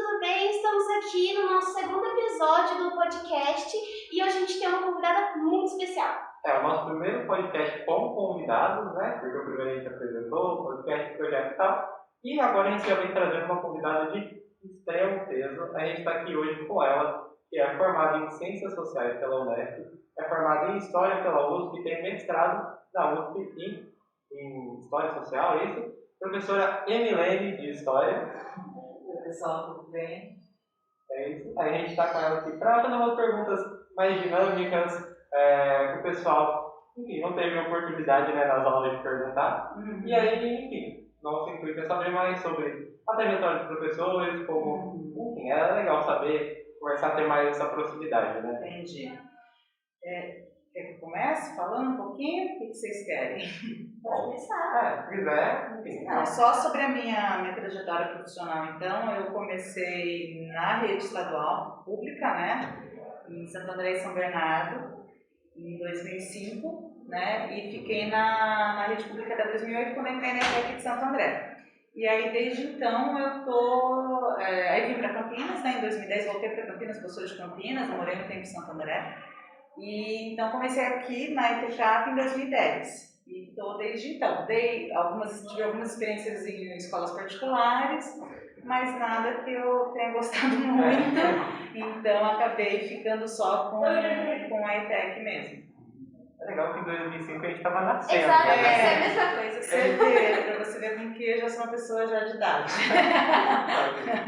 tudo bem? Estamos aqui no nosso segundo episódio do podcast e hoje a gente tem uma convidada muito especial. É o nosso primeiro podcast com convidados, né? Porque o primeiro a gente apresentou, o podcast projeto e tal. E agora a gente já vem trazendo uma convidada de extremo peso. A gente está aqui hoje com ela, que é formada em Ciências Sociais pela Unesp, é formada em História pela USP e tem mestrado na USP em História Social, é isso? Professora Emilene de História. Oi, pessoal, tudo bem? É isso. Aí a gente está com ela aqui para fazer umas perguntas mais dinâmicas, que o pessoal, enfim, não teve oportunidade, né, nas aulas de perguntar. E aí, enfim, nosso intuito é saber mais sobre a trajetória dos professores, como, enfim, é legal saber, conversar, ter mais essa proximidade, né? Entendi. Quer que eu comece falando um pouquinho? O que vocês querem? Pode começar. Se quiser, enfim. Não, só sobre a minha trajetória profissional, então, eu comecei na rede estadual, pública, né, em Santo André e São Bernardo, em 2005, né, e fiquei na rede pública até 2008, quando entrei na ETEC de Santo André. E aí, desde então, eu tô... aí vim para Campinas, né, em 2010 voltei para Campinas, porque eu sou de Campinas, morei um tempo em Santo André. E então comecei aqui na ETCAP em 2010 e estou desde então. Tive algumas experiências em escolas particulares, mas nada que eu tenha gostado muito, então acabei ficando só com a ETEC mesmo. É legal que em 2005 a gente estava nascendo. Exato, né? é a mesma coisa. Para você ver com que eu já sou uma pessoa já de idade.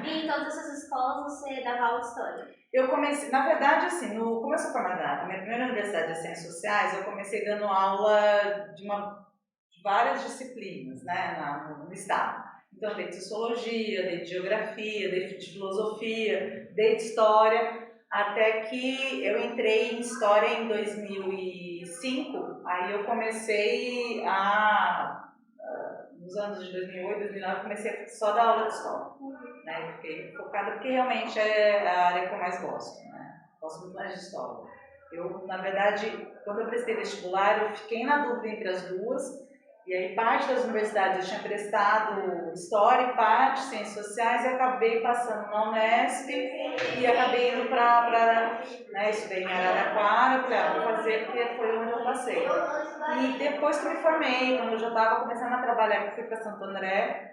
E em todas essas escolas você dava aula de história? Eu comecei, na verdade, assim, como eu sou formada na minha primeira universidade de Ciências Sociais, eu comecei dando aula de várias disciplinas, né, no estado. Então, dei de Sociologia, dei de Geografia, dei de Filosofia, dei de História, até que eu entrei em História em 2005, aí eu comecei nos anos de 2008, 2009, comecei só a dar aula de História. Né? Eu fiquei focada porque realmente é a área que eu mais gosto, né? Gosto muito mais de História. Eu, na verdade, quando eu prestei vestibular, eu fiquei na dúvida entre as duas, e aí parte das universidades eu tinha prestado História e parte Ciências Sociais, e acabei passando na Unesp e acabei indo para estudei em Araraquara, vou fazer porque foi onde eu passei. E depois que eu me formei, quando eu já estava começando a trabalhar, eu fui para Santo André.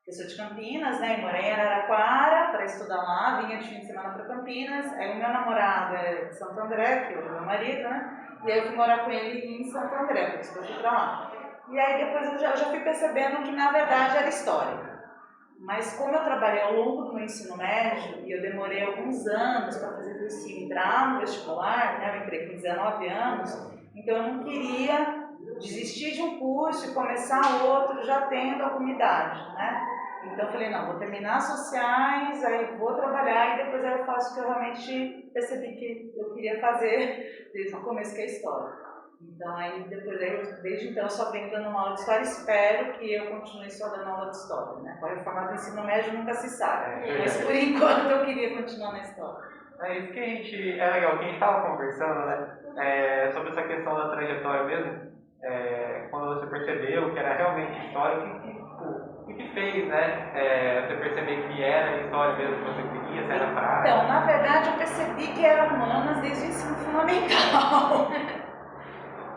Eu sou de Campinas, né, e morei em Araraquara para estudar lá, vinha de fim de semana para Campinas. Aí o meu namorado é de Santo André, que é o meu marido, né, e aí eu fui morar com ele em Santo André, por isso que eu fui para lá. E aí depois eu já fui percebendo que na verdade era história. Mas como eu trabalhei ao longo do meu ensino médio, e eu demorei alguns anos para fazer cursinho e entrar no vestibular, né, eu entrei com 19 anos, então eu não queria desistir de um curso e começar outro já tendo alguma idade, né? Então eu falei, não, vou terminar sociais, aí vou trabalhar e depois eu faço o que eu realmente percebi que eu queria fazer desde o começo, que é a história. Então aí desde então eu só venho dando uma aula de história, espero que eu continue só dando aula de história, né? Com a reforma do ensino médio nunca se sabe, mas por enquanto eu queria continuar na história. É isso que é legal, que a gente estava conversando, né, sobre essa questão da trajetória mesmo, quando você percebeu que era realmente história, o que fez, né, você perceber que era história mesmo que você queria, se era prática? Então, na verdade, eu percebi que era humanas desde o ensino fundamental.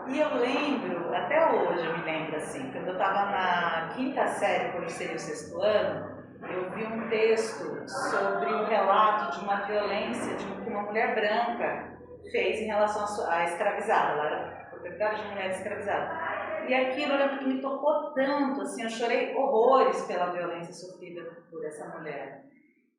E eu lembro, até hoje eu me lembro assim, quando eu estava na quinta série, quando seria o sexto ano, eu vi um texto sobre um relato de uma violência que uma mulher branca fez em relação à escravizada. Ela era proprietária de mulher escravizada. E aquilo eu lembro que me tocou tanto, assim, eu chorei horrores pela violência sofrida por essa mulher.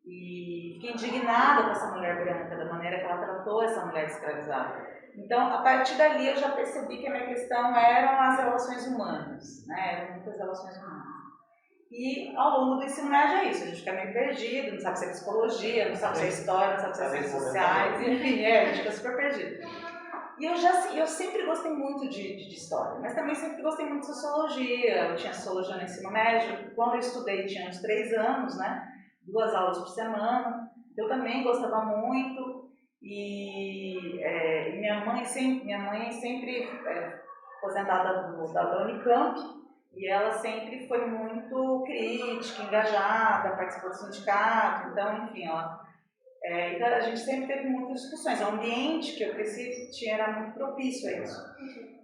E fiquei indignada com essa mulher branca, da maneira que ela tratou essa mulher escravizada. Então, a partir dali eu já percebi que a minha questão eram as relações humanas, né? Eram muitas relações humanas. E ao longo do ensino médio é isso, a gente fica meio perdido, não sabe se é psicologia, não sabe se é história, não sabe se é ciências sociais, enfim, a gente fica super perdido. E eu sempre gostei muito de história, mas também sempre gostei muito de sociologia. Eu tinha sociologia no ensino médio, quando eu estudei tinha uns 3 anos, né? 2 aulas por semana, eu também gostava muito. E minha mãe sempre aposentada da Unicamp, E ela sempre foi muito crítica, engajada, participou do sindicato, então, enfim, então a gente sempre teve muitas discussões. O ambiente que eu cresci era muito propício a isso.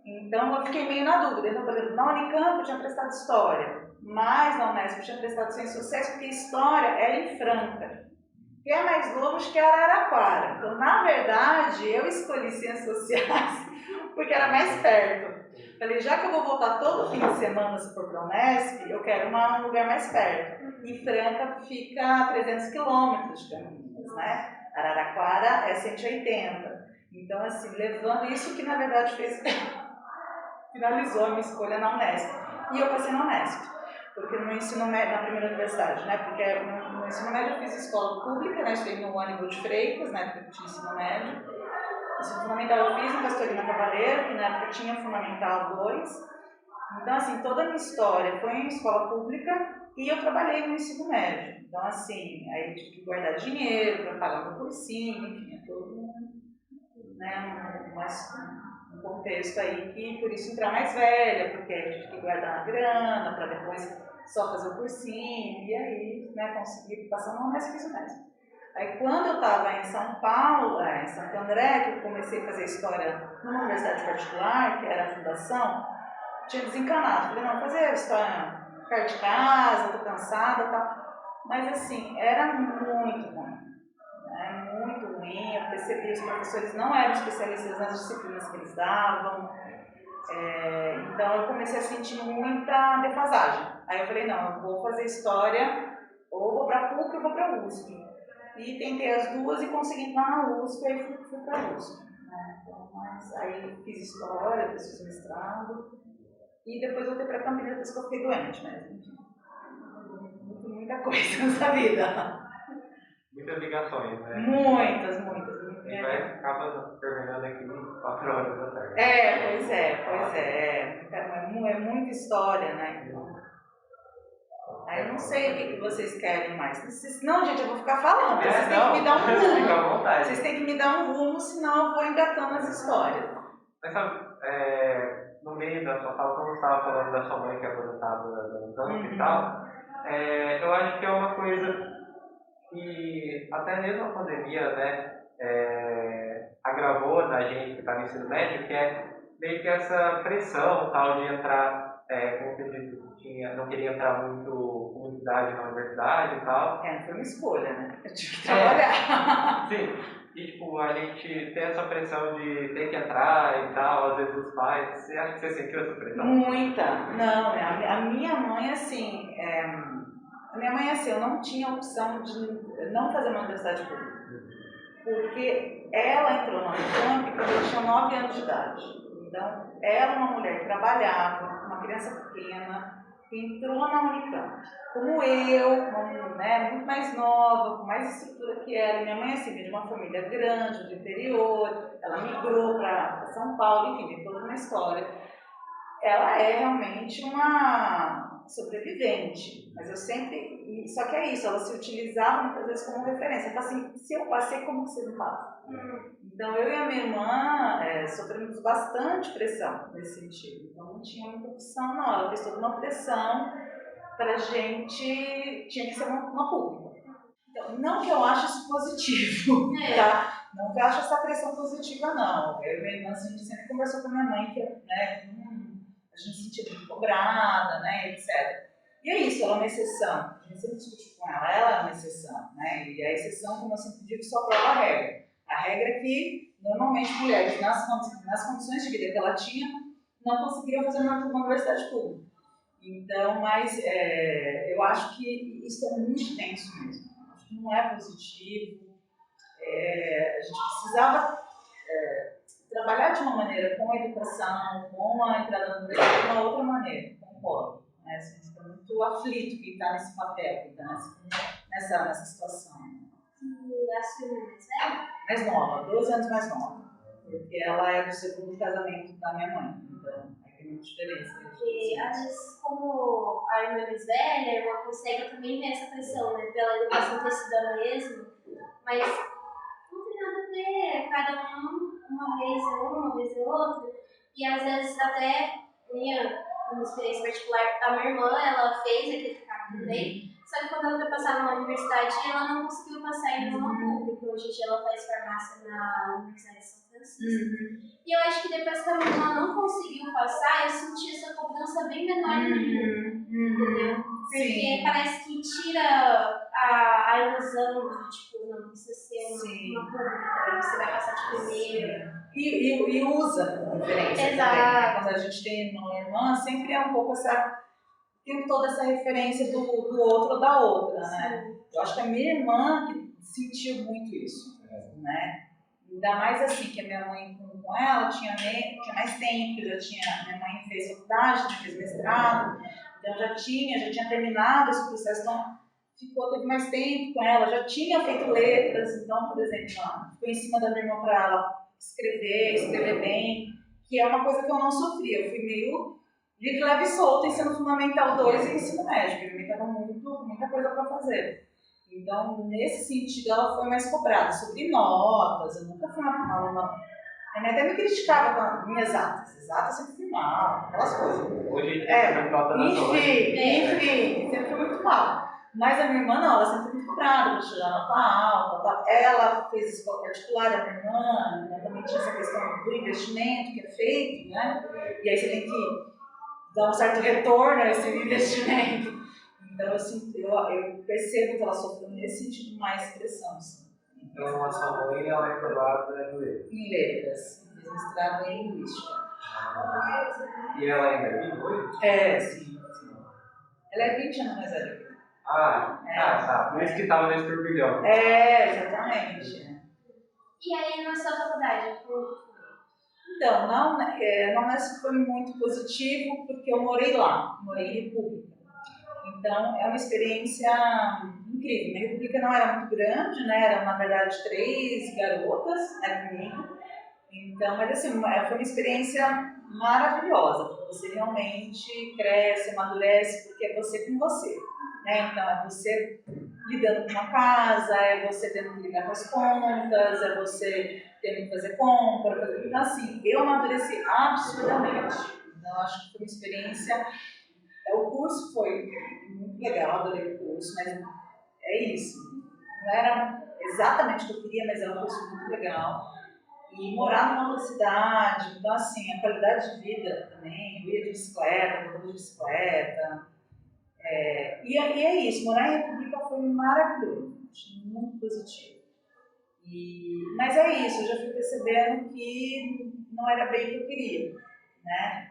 Então eu fiquei meio na dúvida. Então, por exemplo, na Unicamp eu tinha prestado História, mas na Unesp eu tinha prestado Ciências Sociais, porque História era em Franca, que é mais longe que Araraquara. Então, na verdade, eu escolhi Ciências Sociais porque era mais perto. Falei, já que eu vou voltar todo fim de semana se for para a Unesp, eu quero um lugar mais perto. E Franca fica a 300 quilômetros de Campinas, né? Araraquara é 180. Então, assim, levando isso que na verdade finalizou a minha escolha na Unesp. E eu passei na Unesp, porque no meu ensino médio, na primeira universidade, né? Porque no ensino médio eu fiz escola pública, né? Estudei no Aníbal de Freitas, né? Porque eu tinha ensino médio. Ensino fundamental eu fiz no Pastorina Cavaleiro, que na época tinha Fundamental 2. Então, assim, toda a minha história foi em escola pública e eu trabalhei no ensino médio. Então, assim, aí eu tive que guardar dinheiro para pagar meu cursinho, enfim, é todo um contexto aí que, por isso, entrar mais velha, porque eu tive que guardar a grana para depois só fazer o cursinho, e aí, né, consegui passar no mais que isso mesmo. Aí, quando eu estava em São Paulo, em Santo André, que eu comecei a fazer história numa universidade particular, que era a Fundação, tinha desencanado. Falei, não, fazer história perto de casa, estou cansada e tal. Mas, assim, era muito ruim, né? Muito ruim. Eu percebi que os professores não eram especialistas nas disciplinas que eles davam. Então, eu comecei a sentir muita defasagem. Aí eu falei, não, eu vou fazer história, ou vou para a PUC ou vou para a USP. E tentei as duas e consegui entrar na USP, aí fui para a USP. Né? Então, aí fiz história, depois fiz mestrado, e depois voltei para Campinas, depois que eu fiquei doente, mas enfim, muita coisa nessa vida. Muitas ligações, né? Muitas. E vai acaba terminando aqui 4 horas da tarde. Pois é. É muita história, né? Aí eu não sei o que vocês querem mais. Senão, gente, eu vou ficar falando. Vocês têm que me dar um rumo. Fica à vontade. Vocês têm que me dar um rumo, senão eu vou engatando as histórias. Mas sabe, no meio da sua fala, quando você estava falando da sua mãe que é aposentada no campo e tal, eu acho que é uma coisa que até mesmo a pandemia, né, agravou na gente que está no ensino médio, que é meio que essa pressão tal de entrar, como você disse, não queria entrar muito com idade na universidade e tal. Não foi uma escolha, né? Eu tive que trabalhar. Sim, e tipo, a gente tem essa pressão de ter que entrar e tal, às vezes os pais, você acha que você sentiu essa pressão? Muita, não, a minha mãe, assim, eu não tinha opção de não fazer uma universidade pública, porque ela entrou na Unicamp quando eu tinha 9 anos de idade. Então, ela, uma mulher que trabalhava, uma criança pequena, entrou na Unicamp. Como eu, muito mais nova, com mais estrutura que ela. Minha mãe, assim, veio de uma família grande, do interior, ela migrou para São Paulo, enfim, tem toda uma história. Ela é realmente uma sobrevivente, mas eu sempre... Só que é isso, ela se utilizava muitas vezes como referência. Então, assim, se eu passei, como você não passa? Então, eu e a minha irmã sofremos bastante pressão nesse sentido. Então, não tinha muita opção, não. Ela fez toda uma pressão para a gente... Tinha que ser uma pública. Então, não que eu ache isso positivo, tá? Não que eu ache essa pressão positiva, não. Eu e minha irmã, assim, a gente sempre conversou com a minha mãe, que a gente se sentia muito cobrada, né, etc. E é isso, ela é uma exceção. A gente sempre discute com ela é uma exceção, né? E a exceção, como eu sempre digo, só prova a regra. A regra é que, normalmente, mulheres, nas condições de vida que ela tinha, não conseguiriam fazer uma universidade pública. Então, mas eu acho que isso é muito tenso mesmo. Acho que não é positivo. A gente precisava trabalhar de uma maneira com a educação, com a entrada no mercado, de uma outra maneira, concordo. Né? Assim, está muito aflito quem está nesse papel, quem está nessa situação. E a sua irmã mais velha? Mais nova, 12 anos mais nova. Porque ela é do segundo casamento da minha mãe, então aí tem muita diferença. Porque às vezes, como a irmã mais velha, a irmã consegue também ver essa pressão, né? Pela educação ter sido a mesma, mas não tem nada a ver, cada um uma vez outra, e às vezes até uma experiência particular, a minha irmã, ela fez aquele CAP também, só que quando ela foi passar numa universidade, ela não conseguiu passar em nenhuma pública. Hoje em dia ela faz farmácia na Universidade de São Francisco. E eu acho que depois que a minha irmã não conseguiu passar, eu senti essa cobrança bem menor em mim, entendeu? Porque parece que tira a ilusão de, tipo, não precisa ser uma pública, você vai passar de primeiro. E usa a referência também, né? Quando a gente tem uma irmã, sempre é um pouco tem toda essa referência do outro ou da outra, né? Eu acho que a minha irmã que sentiu muito isso, né? Ainda mais assim, que a minha mãe com ela tinha mais tempo, minha mãe fez faculdade, fez mestrado, então já tinha terminado esse processo, então teve mais tempo com ela, já tinha feito letras, então, por exemplo, ficou em cima da minha irmã para ela escrever bem, que é uma coisa que eu não sofria, eu fui meio de leve e solta, ensino fundamental 2 e ensino médio, porque me dava muita coisa para fazer. Então, nesse sentido, ela foi mais cobrada sobre notas. Eu nunca fui uma aluna. A minha até me criticava com as minhas exatas. Exatas sempre fui mal, aquelas coisas. Hoje enfim, sempre foi muito mal. Mas a minha irmã não, ela sempre foi muito cobrada para tirar nota alta. Ela fez escola particular, a minha irmã, ela também tinha essa questão do investimento que é feito, né? E aí você tem que dar um certo retorno a esse investimento. Então, assim, eu percebo que ela sofreu nesse sentido mais pressão. Assim. Então, a sua mãe, ela é formada em letras? Em letras. Fez mestrado em linguística. E ela ainda é viva hoje? É, sim. Ela é 20 anos mais velha que eu. Tá. Por isso que estava nesse turbilhão. Exatamente. E aí, na sua faculdade? Então, na Unesp foi muito positivo, porque eu morei lá. Morei em República. Então, é uma experiência incrível. A República não era muito grande, né? Eram, na verdade, 3 garotas, né, comigo. Então, mas assim, foi uma experiência maravilhosa, porque você realmente cresce, amadurece, porque é você com você, né? Então, é você lidando com uma casa, é você tendo que lidar com as contas, é você tendo que fazer compra. Então, assim, eu amadureci absurdamente. Então, acho que foi uma experiência. O curso foi muito legal, adorei o curso, mas é isso. Não era exatamente o que eu queria, mas era um curso muito legal. E morar numa outra cidade, então assim, a qualidade de vida também, eu ia de bicicleta, voltando de bicicleta. E é isso, morar em República foi maravilhoso, muito positivo. Mas é isso, eu já fui percebendo que não era bem o que eu queria, né?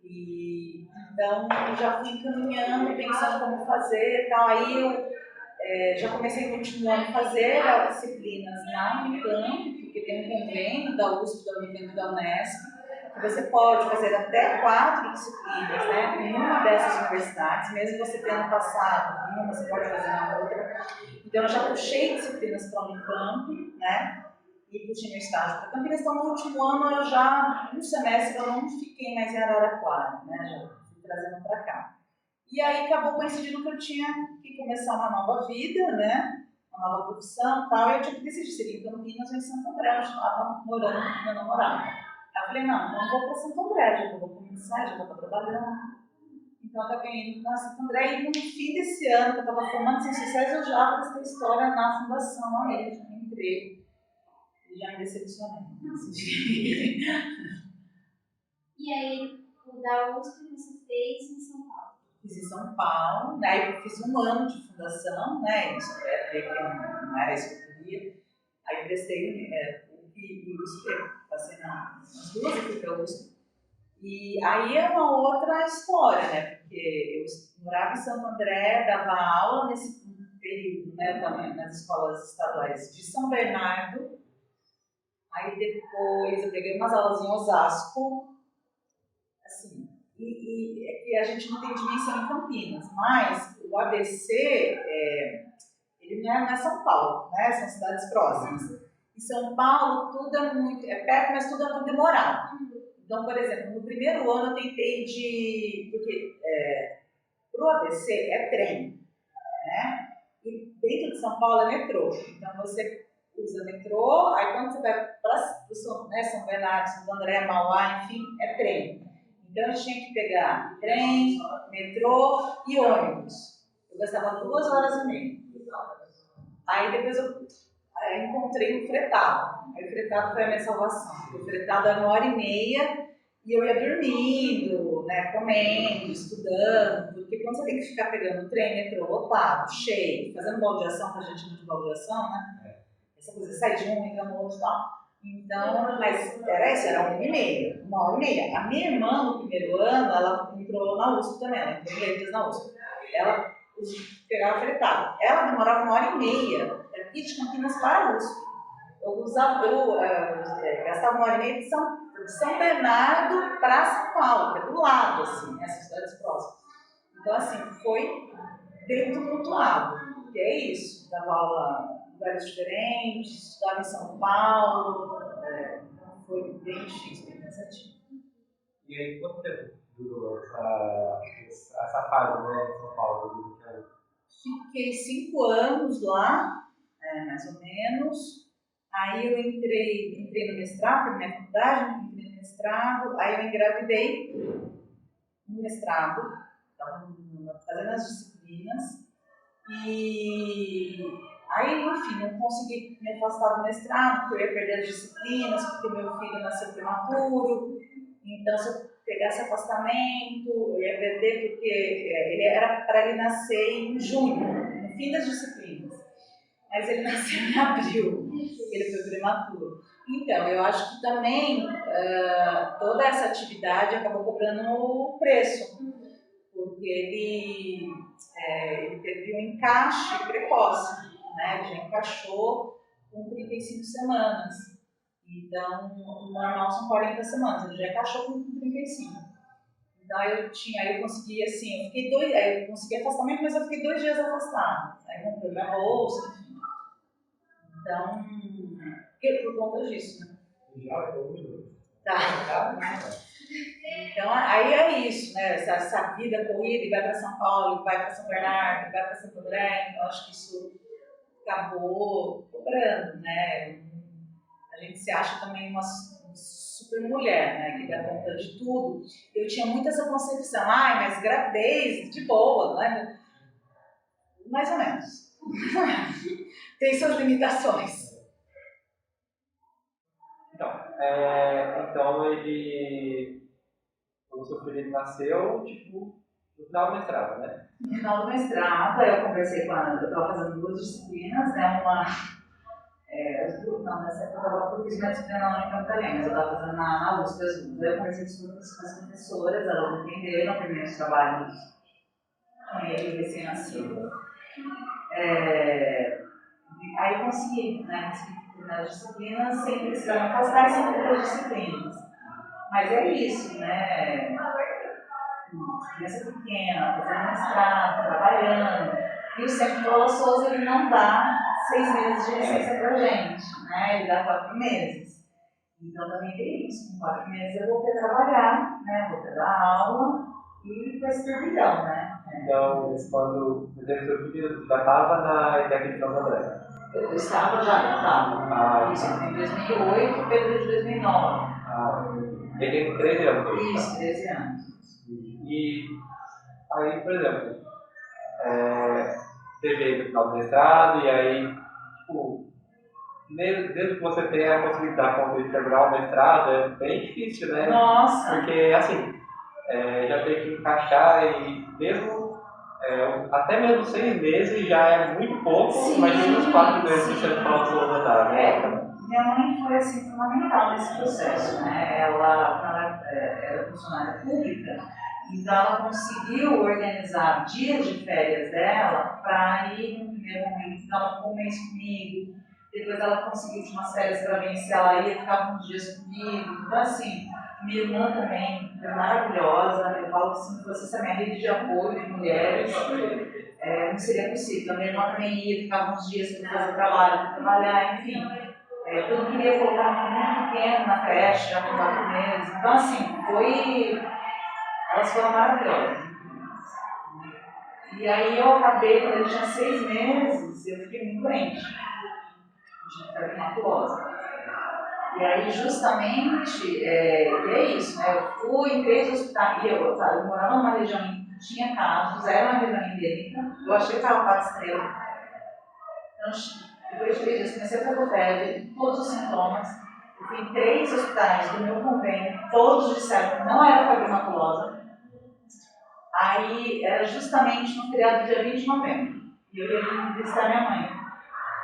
Então, eu já fui encaminhando, pensando como fazer e tal. Aí eu já comecei no último ano a fazer as disciplinas na Unicamp, porque tem um convênio da USP, da Unicamp e da Unesp, que você pode fazer até 4 disciplinas, né, em uma dessas universidades, mesmo você tendo passado em uma, você pode fazer na outra. Então, eu já puxei disciplinas para a Unicamp, né, e puxei meu estágio para Campinas. Então, no último ano, um semestre, eu não fiquei mais em Araraquara, né, já fui trazendo para cá. E aí acabou coincidindo que eu tinha que começar uma nova vida, né? Uma nova profissão e tal, e eu tinha que decidir se iria em Campinas ou em Santo André, eu estava morando com meu namorado. Aí eu falei, não vou para Santo André, já vou começar, já vou trabalhando. Então eu acabei indo para Santo André e no fim desse ano, que eu estava formando Ciências Sociais, eu já prestei história na fundação aí, já entrei e já me decepcionei. E aí, o da USP que você fez em São Paulo? Fiz em São Paulo, né? Eu fiz 1 ano de fundação, né? Isso que não era isso que eu queria. Aí prestei e passei nas 2 e fui para a USP. E aí é uma outra história, né? Porque eu morava em Santo André, dava aula nesse período, né? Também nas escolas estaduais de São Bernardo. Aí depois eu peguei umas aulas em Osasco, assim. E é que a gente não tem dimensão em Campinas, mas o ABC, ele não é São Paulo, né? São cidades próximas. Em São Paulo, tudo é perto, mas tudo é muito demorado. Então, por exemplo, no primeiro ano eu tentei porque para o ABC é trem, né? E dentro de São Paulo é metrô. Então, você usa metrô, aí quando você vai para São Bernardo, Santo André, Mauá, enfim, é trem. Então eu tinha que pegar trem, metrô e ônibus. Eu gastava 2 horas e meia. Aí depois eu encontrei o fretado. Aí o fretado foi a minha salvação. O fretado era 1 hora e meia e eu ia dormindo, né, comendo, estudando, porque quando você tem que ficar pegando trem, metrô, lotado, cheio, fazendo baldeação, que a gente chama de baldeação, né? Essa coisa, sai de um, entra no outro e tal. Então, mas era isso, era 1 hora e meia, 1 hora e meia. A minha irmã, no primeiro ano, ela entrou na USP também, ela entrou em letras na USP. Ela pegava fretado. Ela demorava 1 hora e meia daqui de Campinas para a USP. Eu gastava 1 hora e meia de São Bernardo para São Paulo, que é do lado, assim, né, essas cidades próximas. Então, assim, foi dentro do tumultuado, que é isso. Dava aula em lugares diferentes, estudava em São Paulo, então foi bem difícil, bem cansativo. E aí, quanto tempo durou essa fase, né, em São Paulo? Fiquei 5 anos lá, mais ou menos. Aí eu entrei no mestrado, terminei a faculdade, entrei no mestrado, aí eu engravidei no mestrado, estava fazendo as disciplinas, e aí, enfim, não consegui me afastar do mestrado, porque eu ia perder as disciplinas, porque meu filho nasceu prematuro, então se eu pegasse afastamento, eu ia perder, porque ele era para ele nascer em junho, no fim das disciplinas. Mas ele nasceu em abril, ele foi prematuro. Então, eu acho que também toda essa atividade acabou cobrando o preço, porque ele teve um encaixe precoce, né? Ele já encaixou com 35 semanas. Então, o normal são 40 semanas, ele já encaixou com 35. Então, eu consegui, assim, eu consegui afastamento, mas eu fiquei 2 dias afastado. Aí comprei minha bolsa, enfim. Então, por conta disso, né? Já, todo mundo. Tá. Então, aí é isso, né? Essa vida corrida, e vai para São Paulo, e vai para São Bernardo, e vai para Santo André, então acho que isso acabou cobrando, né? A gente se acha também uma super mulher, né? Que dá conta de tudo. Eu tinha muito essa concepção, mas gravidez, de boa, né? Mais ou menos. Tem suas limitações. Então o seu filho nasceu, tipo, no final do mestrado, né? No final do mestrado, eu conversei com ela, eu estava fazendo 2 disciplinas, né? Nessa época eu fiz uma disciplina na Unicamp também, mas eu estava fazendo na USP as duas. Daí eu conversei com as professoras, elas entenderam primeiro os trabalhos com ele, recém-nascido. Aí eu consegui, né? Terminar as disciplinas sem precisar me afastar e sem perder as disciplinas. Mas é isso, né? Criança pequena, fazendo mestrado, trabalhando. E o Centro Paula Souza ele não dá 6 meses de licença pra gente, né? Ele dá 4 meses. Então também tem isso. Com 4 meses eu vou ter que trabalhar, né? Vou ter que dar aula e com esse turbilhão, né? Então, quando você teve seu filho, já estava na ideia de Santo André? Eu estava já. Isso em 2008 e Pedro de 2009. Ele tem 13 anos. Isso, 13 anos. E aí, por exemplo, você veio no final do mestrado e aí, tipo, desde que você tem a possibilidade de terminar o mestrado, é bem difícil, né? Nossa! Porque, assim, já tem que encaixar e mesmo, até mesmo 6 meses já é muito pouco, imagina os 4 meses que você falou que você dá, né? Minha mãe foi, assim, fundamental nesse processo, né? Ela era funcionária pública, então ela conseguiu organizar dias de férias dela para ir no primeiro momento, ficar um mês comigo, depois ela conseguiu de umas férias para mim, se ela ia ficar uns dias comigo. Então, assim, minha irmã também foi maravilhosa, eu falo que se fosse essa minha rede de apoio de mulheres, não seria possível. A minha irmã também ia ficar uns dias para fazer trabalho, para trabalhar, enfim. Eu não queria colocar um filho muito pequeno na creche, já com 4 meses. Então, assim, elas foram maravilhosas. E aí eu acabei, quando ele tinha 6 meses, eu fiquei muito doente. Eu tinha febre maculosa. E aí, justamente, e é isso, né? Eu fui em 3 hospitais, eu morava numa região que tinha casos, era uma região endêmica, eu achei que estava 4 estrelas. Então, depois de 3 dias, comecei a ter febre, todos os sintomas. Eu fui em 3 hospitais do meu convênio, todos disseram que não era febre maculosa. Aí, era justamente no feriado do dia 20 de novembro, e eu ia vir visitar minha mãe.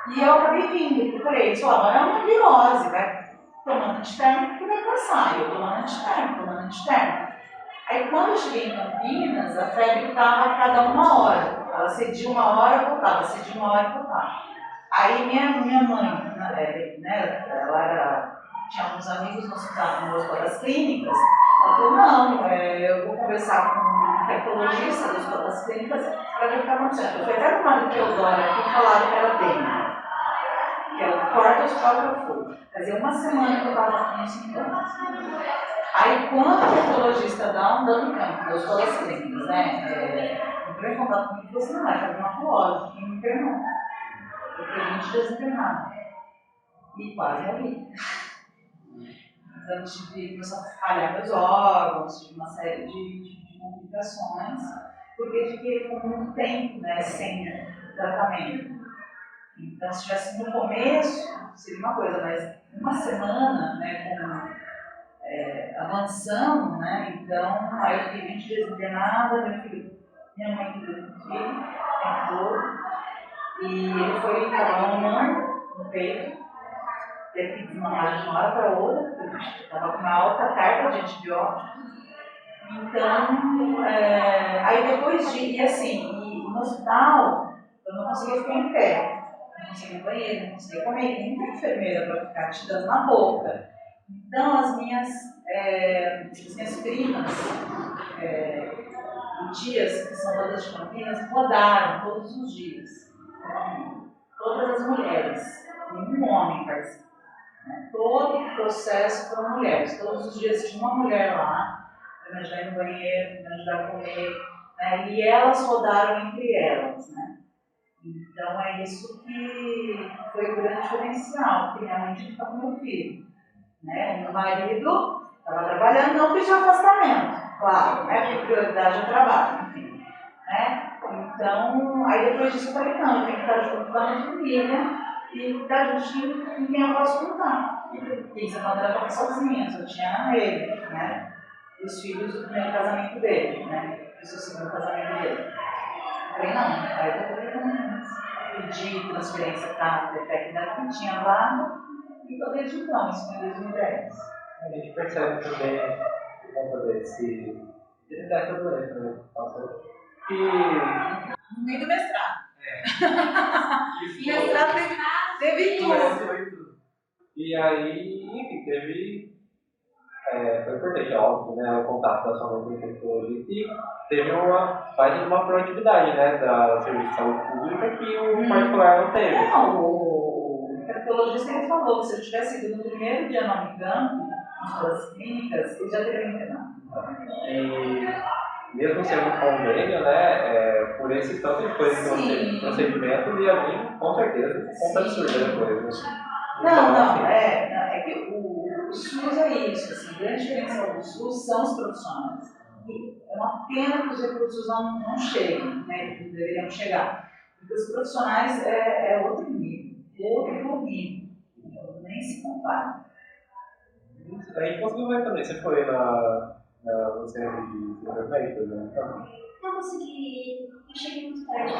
E eu acabei vindo, porque eu falei, isso agora é uma virose, vai tomando antitérmico que vai passar. E eu tomando antitérmico. Aí quando eu cheguei em Campinas, a febre estava a cada 1 hora. Ela cedia 1 hora, voltava, cedia 1 hora, voltava. Aí minha mãe, né, ela tinha alguns amigos no hospital das clínicas, ela falou, não, eu vou conversar com o infectologista do hospital das clínicas para ver o que está acontecendo. Eu fui até no Mário Teodoro aqui e falaram que era dengue. Que é o quarto hospital que eu fui. Fazia 1 semana que eu estava com os sintomas. Aí, quando o infectologista dá um dano em campo, das todas clínicas, né? Entrou em contato comigo e falou assim: não, é maculosa, quem me internou. Eu fiquei 20 dias internada. E quase morri. Então, eu tive, começou a falhar meus órgãos, tive uma série de complicações, porque fiquei por muito tempo, né, sem tratamento. Então, se tivesse no começo, seria uma coisa, mas 1 semana, né, avançando, né, então, aí eu fiquei 20 dias internada, minha mãe cuidou do filho, o tempo todo, e ele foi acabar um ano no peito, teve que desmamar de uma hora para outra, estava com uma alta carga de antibióticos. Então, aí depois e assim, no hospital, eu não conseguia ficar em pé. Não conseguia ir no banheiro, não conseguia comer, nem tem enfermeira para ficar te dando na boca. Então, as minhas primas e tias, que são todas de Campinas, rodaram todos os dias. Todas as mulheres, nenhum homem participou. Né? Todo o processo foram mulheres. Todos os dias tinha uma mulher lá, para me ajudar no banheiro, para me ajudar a comer. Né? E elas rodaram entre elas. Né? Então é isso que foi o grande diferencial, porque minha mãe tinha que ficar com meu filho. Né? O meu marido estava trabalhando, não pediu afastamento, claro, né? Porque prioridade é o trabalho, enfim. Né? Então, aí depois disso eu falei, não, eu tenho que estar junto com a minha família e estar juntinho com quem eu posso contar. E isso eu não era sozinha, só tinha ele, né? E os filhos do primeiro casamento dele, né? E o segundo casamento dele. Falei, não, aí eu pedi transferência para a DETEC da que tinha vaga e estou desde então, isso foi em 2010. A gente percebe também, por conta desse doença, né? Que No meio do mestrado. Isso Mestrado teve tudo. E aí, enfim, foi importante, óbvio, né, o contato da sua mãe com o infectologista e teve uma proatividade, né, da Serviço de Saúde Pública que o particular não teve. Não, o infectologista ele falou que se eu tivesse ido no primeiro dia no Unicamp, nas clínicas, ele já teria me internado. E mesmo sendo um convênio, né, por esse tanto de coisa que procedimento ia vir, com certeza, conta absurda depois. Né? Não, é que o SUS é isso, assim, o grande diferencial do SUS são os profissionais. E é uma pena que os recursos não cheguem, né, que deveriam chegar. Porque os profissionais é outro nível, nem se compara. A gente conseguiu ver também, você foi no centro de desenvolvimento, né? Não consegui, eu cheguei muito tarde.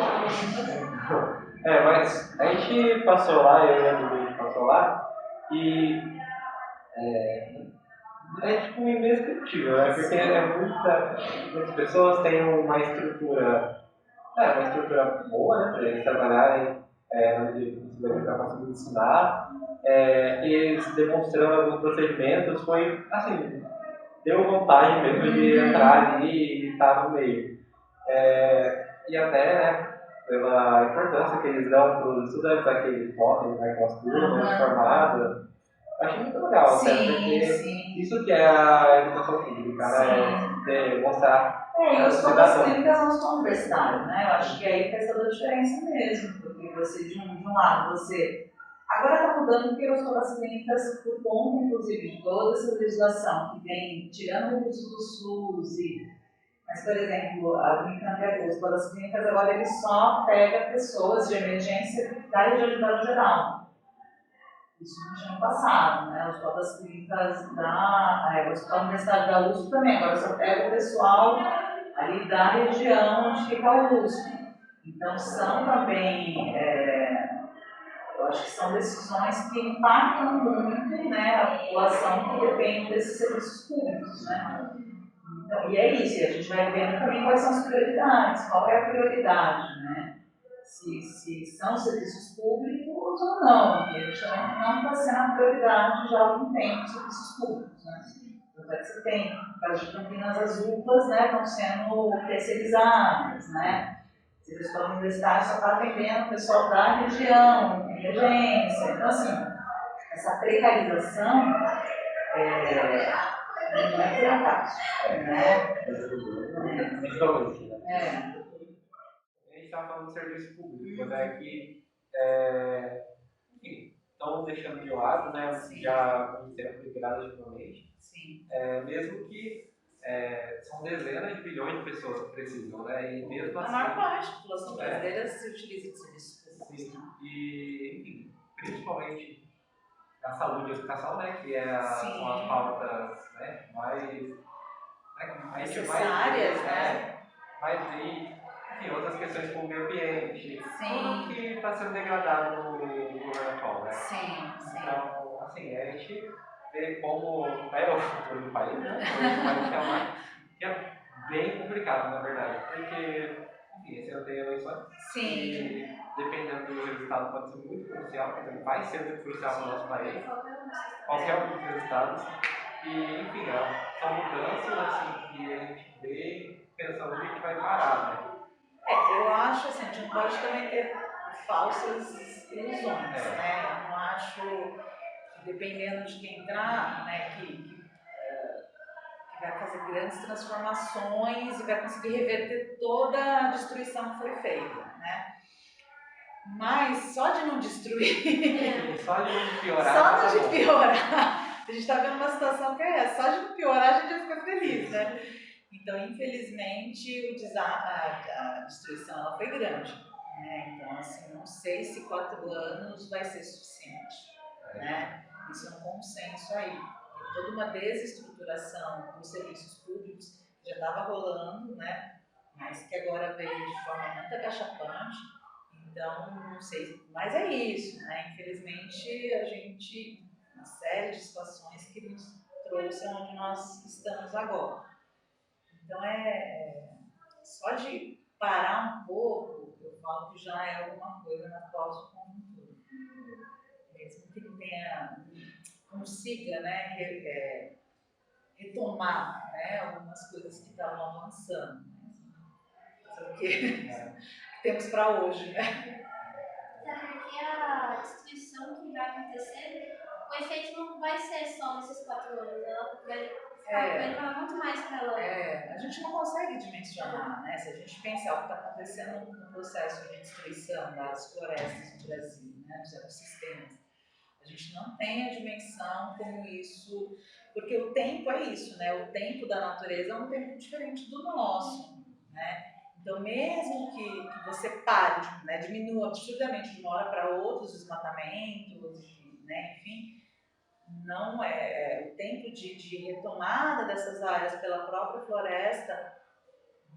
Mas a gente passou lá, eu e a Dudu, a gente passou lá, e é tipo indescritível, né? Porque muitas pessoas têm uma estrutura boa, né? Para eles trabalharem no dia que você vai conseguir ensinar. Eles demonstrando alguns procedimentos, foi assim, deu vontade mesmo de entrar ali e estar no meio. E até, né, pela importância que eles dão para os estudantes, para que eles podem, né, com as turmas de formada. Acho muito legal, até porque isso que é a educação pública, né? Mostrar. E os escolas clínicas não são universitários, né? Eu acho que aí faz toda a diferença mesmo, porque você, de um lado, você Agora está mudando porque os escolas clínicas, por conta, inclusive, de toda essa legislação que vem tirando o recurso do SUS, mas, por exemplo, a Unicamp, as escolas clínicas, agora ele só pega pessoas de emergência da regionalidade geral. Isso não tinha passado, né? As escolas clínicas o Hospital Universitário da USP também, agora só pega o pessoal ali da região onde fica a USP. Então, são também, eu acho que são decisões que impactam muito, né, a população que depende desses serviços públicos, né? Então, e é isso, e a gente vai vendo também quais são as prioridades, qual é a prioridade, né? Se são serviços públicos ou não, e a gente também não está sendo a prioridade já há algum tempo os serviços públicos, né? Tanto é que você tem, no caso de Campinas, as UPAs, né, estão sendo terceirizadas, né? A escola universitária só está atendendo o pessoal da região, emergência. Então, assim, essa precarização não é por acaso, né? Principalmente, né? É. A gente estava falando de serviço público, né? Que, enfim, estão deixando de lado, né? Sim. Já com tempo gradativamente. Sim. Mesmo que são dezenas de bilhões de pessoas que precisam, né? E mesmo A assim. maior parte da população brasileira se utiliza de serviços públicos. Sim. E, enfim, principalmente a saúde e a educação, né? Que são as pautas, né, mais necessárias, né? Enfim, outras questões como o meio ambiente, Sim. tudo que está sendo degradado no governo atual, né? Sim. Então, assim, a gente vê como é o futuro do país, né? O país que é bem complicado, na verdade, porque, enfim, esse ano tem eleições. Sim. E dependendo do resultado pode ser muito crucial, quer dizer, vai ser muito crucial para o nosso país, qualquer um dos resultados. E, enfim, são mudanças assim, que a gente vê pensando que a gente vai parar, né? Eu acho assim, a gente não pode também ter falsas ilusões, né? Eu não acho que dependendo de quem entrar, né, que vai fazer grandes transformações e vai conseguir reverter toda a destruição que foi feita, né? Mas só de não destruir, só de não piorar, só de piorar, a gente está vendo uma situação que é essa, só de não piorar a gente já fica feliz, né? Então, infelizmente, a destruição ela foi grande, né? Então, assim, não sei se 4 anos vai ser suficiente, né? Isso é um consenso aí. Tem toda uma desestruturação dos serviços públicos que já estava rolando, né? Mas que agora veio de forma muito agachapante. Então, não sei, mas é isso, né? Infelizmente, a gente, uma série de situações que nos trouxe onde nós estamos agora. Então, só de parar um pouco, eu falo que já é alguma coisa na pós-conjuntura. Mesmo que não consiga, né, retomar, né, algumas coisas que estavam avançando. Fazer o que temos para hoje, né? Até porque a destruição que vai acontecer, o efeito não vai ser só nesses 4 anos, ela vai levar muito mais para lá. A gente não consegue dimensionar, né? Se a gente pensar o que está acontecendo no processo de destruição das florestas no Brasil, né, dos ecossistemas, a gente não tem a dimensão como isso, porque o tempo é isso, né? O tempo da natureza é um tempo diferente do nosso, né? Então, mesmo que você pare, né, diminua absurdamente de uma hora para outra os desmatamentos, né, enfim, não o tempo de retomada dessas áreas pela própria floresta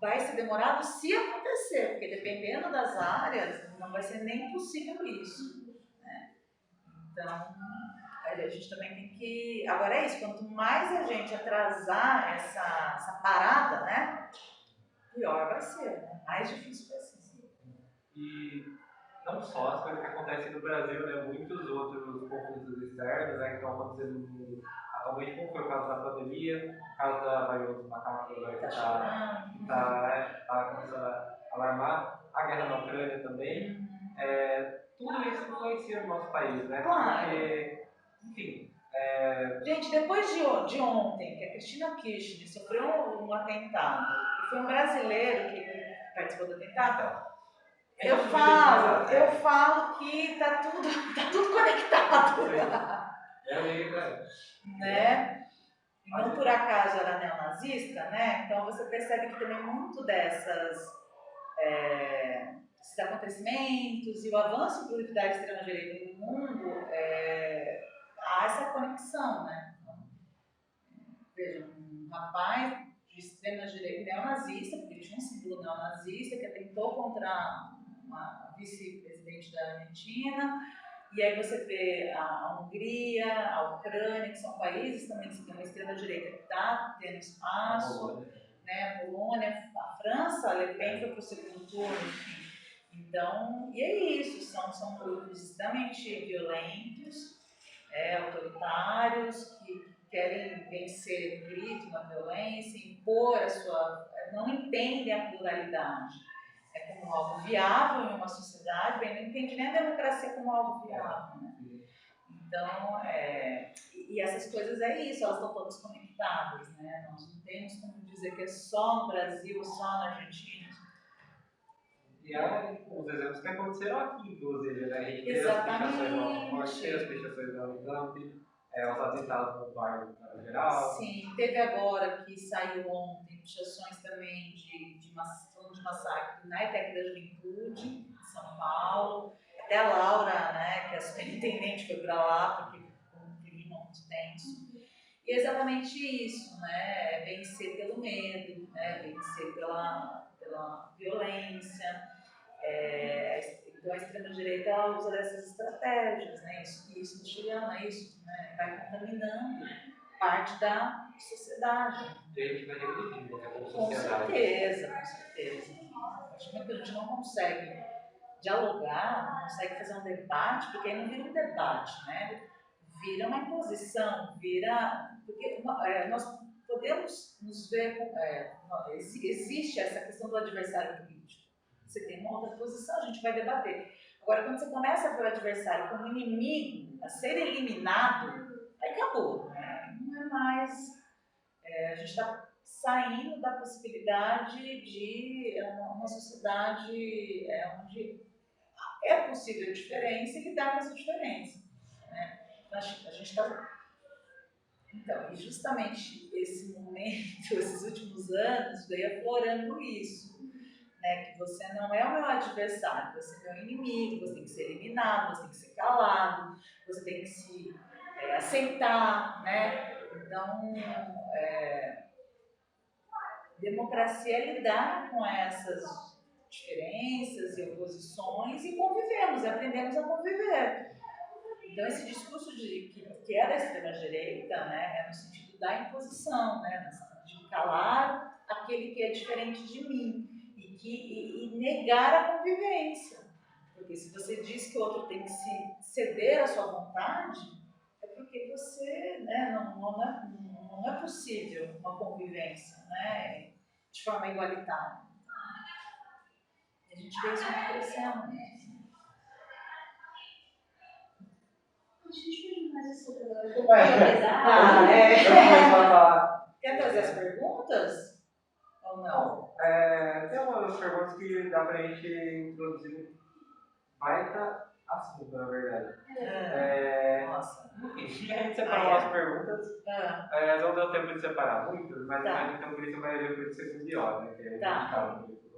vai ser demorado se acontecer, porque dependendo das áreas não vai ser nem possível isso, né? Então, a gente também tem que... Agora é isso, quanto mais a gente atrasar essa parada, né, pior vai ser, né? Mais difícil vai ser. E não só as coisas que acontecem no Brasil, né? Muitos outros conflitos externos, né, que estão acontecendo atualmente, como foi o caso da pandemia, o caso da varíola dos macacos, que está começando a alarmar, a guerra na Ucrânia também. Tudo isso influencia no nosso país, né? Claro. Porque, enfim... Gente, depois de ontem, que a Cristina Kirchner sofreu um atentado, e foi um brasileiro que participou do atentado, Eu falo que tá tudo conectado. Né? E não por acaso era neonazista, né? Então você percebe que também muito desses acontecimentos e o avanço da extrema-direita no mundo, há essa conexão, né? Veja, um rapaz de extrema-direita neonazista, porque ele tinha um símbolo neonazista, que atentou contra uma vice-presidente da Argentina, e aí você vê a Hungria, a Ucrânia, que são países também que têm uma extrema-direita que está tendo espaço, né? A Polônia, a França, a Le Pen foi para o segundo turno, enfim. Então, e é isso, são grupos extremamente violentos, autoritários, que querem vencer no grito, na violência, impor a sua... não entendem a pluralidade como algo viável em uma sociedade, bem, não entende nem a democracia como algo viável, né? Então, e essas coisas é isso, elas estão todas conectadas, né? Nós não temos como dizer que é só no Brasil, só na Argentina. E os exemplos que aconteceram aqui, inclusive, né? A gente teve as pichações da Unicamp, os atentados no bairro geral. Sim, teve agora que saiu ontem pichações também de massacre na ETEC da Juventude, em São Paulo. Até a Laura, né, que é a superintendente, foi para lá porque foi um clima muito tenso. E é exatamente isso, né? Vencer pelo medo, né? Vencer pela violência. Então a extrema-direita ela usa dessas estratégias, né? Isso no chileno é isso, né? Vai contaminando parte da sociedade. E a gente vai regredindo, né? Como Com certeza, com certeza. Acho que a gente não consegue dialogar, não consegue fazer um debate, porque aí não vira um debate, né? Vira uma imposição, porque nós podemos nos ver, existe essa questão do adversário político. Você tem uma outra posição, a gente vai debater. Agora, quando você começa a ver o adversário como inimigo, a ser eliminado, aí acabou, né? Não é mais... a gente está saindo da possibilidade de uma sociedade onde é possível diferença e lidar com essa diferença, né? A gente está... Então, e justamente esse momento, esses últimos anos, veio aflorando isso. Né, que você não é o meu adversário, você é meu inimigo, você tem que ser eliminado, você tem que ser calado, você tem que se aceitar, né? Então, democracia é lidar com essas diferenças e oposições e convivemos, aprendemos a conviver. Então, esse discurso que é da extrema-direita, né, no sentido da imposição, né, de calar aquele que é diferente de mim. E negar a convivência. Porque se você diz que o outro tem que ceder à sua vontade, é porque você, né, não é possível uma convivência, né, de forma igualitária. E a gente vê isso muito crescendo. A gente fez mais isso Quer trazer as perguntas? Ou não? Tem umas perguntas que dá pra gente introduzir baita assunto, na verdade. Nossa. Enfim, a gente separou as perguntas. Não deu tempo de separar muitas, mas então por isso a maioria foi de segunda hora, né? Que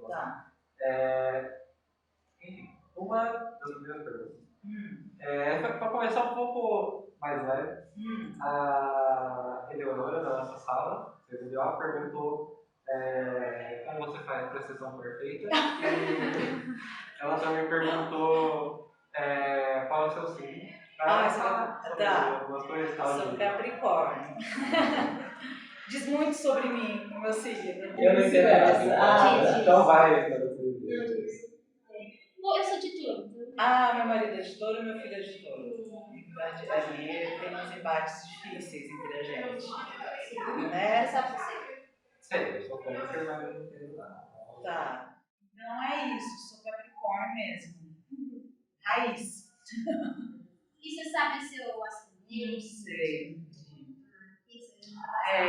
Tá. Enfim, uma das primeiras perguntas. Para começar um pouco mais leve, a Eleonora, da nossa sala, segunda hora, perguntou como você faz precisão perfeita. E ela também perguntou qual é o seu signo. Algumas coisas sou Capricórnio. Diz muito sobre mim, o meu signo. Eu não entendo. Então vai para você. Eu sou de touro. Meu marido é de touro e meu filho é de touro. Ali tem uns embates difíceis entre a gente. Né? Você sabe você? Sei, eu sou câncer, mas não entendo nada. Tá. Então é isso, sou Capricórnio mesmo. Raiz. E você sabe seu ascendente? Não sei.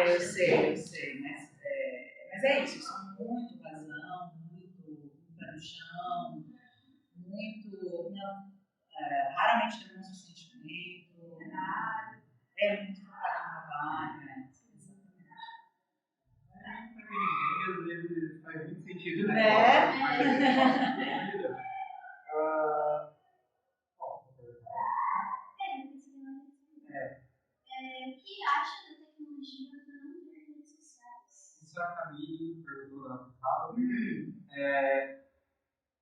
Eu sei. Mas é isso, eu sou muito razão, muito pé no chão. O que acha da tecnologia para não ter redes sociais? Isso a Camille perguntou na fala.